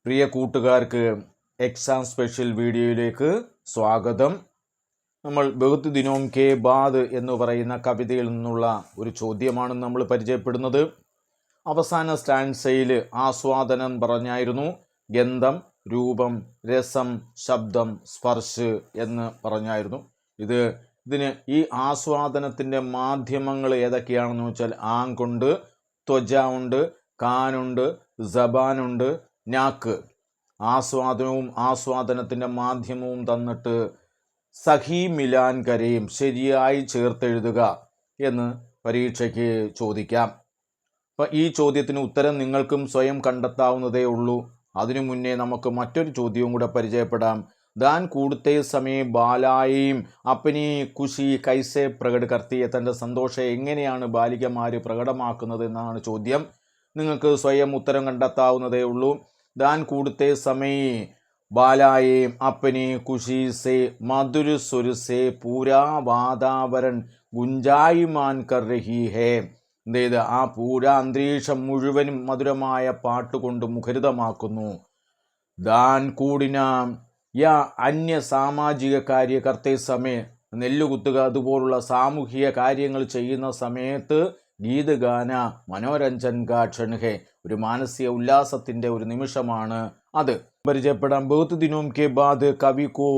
പ്രിയ കൂട്ടുകാർക്ക് exam special വീഡിയോയിലേക്ക് സ്വാഗതം. നമ്മൾ ബഹുത് ദിനോം കെ ബാദ് എന്ന് പറയുന്ന കവിതയിൽ നിന്നുള്ള ഒരു ചോദ്യമാണ് നമ്മൾ പരിചയപ്പെടുന്നത്. അവസാന സ്റ്റാൻസയിൽ ആസ്വാദനം പറഞ്ഞായിരുന്നു. ഗന്ധം, രൂപം, രസം, ശബ്ദം, സ്പർശ് എന്ന് പറഞ്ഞായിരുന്നു. ഇതിന് ഈ ആസ്വാദനത്തിൻ്റെ മാധ്യമങ്ങൾ ഏതൊക്കെയാണെന്ന് വെച്ചാൽ ആങ്കുണ്ട്, ത്വച ഉണ്ട്, കാനുണ്ട്, ജബാനുണ്ട്, നാക്ക്. ആസ്വാദനവും ആസ്വാദനത്തിൻ്റെ മാധ്യമവും തന്നിട്ട് സഹി മിലാൻ കരയും ശരിയായി ചേർത്തെഴുതുക എന്ന് പരീക്ഷയ്ക്ക് ചോദിക്കാം. അപ്പം ഈ ചോദ്യത്തിന് ഉത്തരം നിങ്ങൾക്കും സ്വയം കണ്ടെത്താവുന്നതേ ഉള്ളൂ. അതിനു മുന്നേ നമുക്ക് മറ്റൊരു ചോദ്യവും കൂടെ പരിചയപ്പെടാം. ദാൻ കൂടുത്തേ സമയ ബാലായും അപ്പനി ഖുഷി കൈസെ പ്രകട് കർത്തിയെ, തൻ്റെ സന്തോഷം എങ്ങനെയാണ് ബാലികമാർ പ്രകടമാക്കുന്നത് എന്നാണ് ചോദ്യം. നിങ്ങൾക്ക് സ്വയം ഉത്തരം കണ്ടെത്താവുന്നതേ ഉള്ളൂ. ദാൻ കൂടുത്തേ സമയ ബാലായേം അപ്പനി ഖുഷി സെ മധുര സുര സെ പൂരാ വാതാവരൺ ഗുഞ്ചായിമാൻ കർ രഹി ഹേ. എന്ത് ആ പൂരാ അന്തരീക്ഷം മുഴുവനും മധുരമായ പാട്ടുകൊണ്ട് മുഖരിതമാക്കുന്നു. ദാൻ കൂടിന യാ അന്യ സാമാജിക കാര്യ കർത്തേ സമയ, നെല്ലുകുത്തുക അതുപോലുള്ള സാമൂഹിക കാര്യങ്ങൾ ചെയ്യുന്ന സമയത്ത് ഗീതഗാന മനോരഞ്ജൻ കാ ക്ഷൺ ഹേ, ഒരു മാനസിക ഉല്ലാസത്തിൻ്റെ ഒരു നിമിഷമാണ് അത്. പരിചയപ്പെടാം. ബഹുത് ദിനോം കെ ബാദ് കവി കോ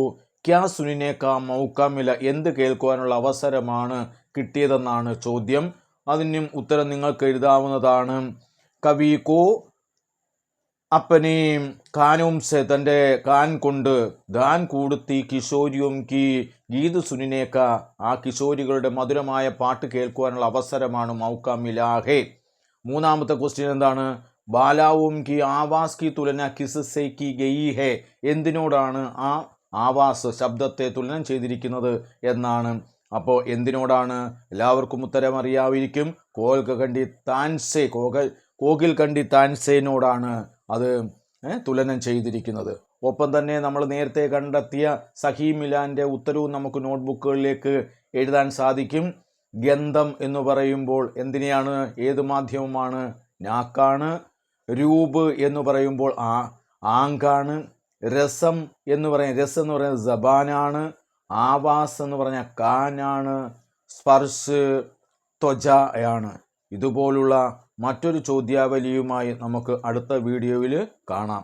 ക്യാ സുനിനെ കാ മൗക്ക മില, എന്ത് കേൾക്കുവാനുള്ള അവസരമാണ് കിട്ടിയതെന്നാണ് ചോദ്യം. അതിനും ഉത്തരം നിങ്ങൾക്ക് എഴുതാവുന്നതാണ്. കവി കോ അപ്പനെ കാനും സെ, തൻ്റെ കാൻ കൊണ്ട്, ദാൻ കൂടുത്തി കിശോരിയും കി ഗീത് സുനിനേക്ക, ആ കിശോരികളുടെ മധുരമായ പാട്ട് കേൾക്കുവാനുള്ള അവസരമാണ് മൗക്ക മിലാഹേ. മൂന്നാമത്തെ ക്വസ്റ്റ്യൻ എന്താണ്? ബാലാവും കി ആവാസ് കി തുലന കിസ് സെ കി ഗയി ഹേ, എന്തിനോടാണ് ആ ആവാസ് ശബ്ദത്തെ തുലനം ചെയ്തിരിക്കുന്നത് എന്നാണ്. അപ്പോൾ എന്തിനോടാണ്? എല്ലാവർക്കും ഉത്തരം അറിയാമായിരിക്കും. കോകിൽ കണ്ടി താൻസേനോടാണ് അത് തുലനം ചെയ്തിരിക്കുന്നത്. ഒപ്പം തന്നെ നമ്മൾ നേരത്തെ കണ്ടെത്തിയ സഹി മിലാൻ്റെ ഉത്തരവും നമുക്ക് നോട്ട്ബുക്കുകളിലേക്ക് എഴുതാൻ സാധിക്കും. ഗന്ധം എന്ന് പറയുമ്പോൾ എന്തിനെയാണ്, ഏത് മാധ്യമമാണ്? നാക്കാണ്. രൂപ് എന്ന് പറയുമ്പോൾ ആങ്കാണ്. രസം എന്ന് പറയുന്നത് ജബാനാണ്. ആവാസ് എന്ന് പറഞ്ഞാൽ കാനാണ്. സ്പർശ് ത്വചയാണ്. ഇതുപോലുള്ള മറ്റൊരു ചോദ്യാവലിയുമായി നമുക്ക് അടുത്ത വീഡിയോയിൽ കാണാം.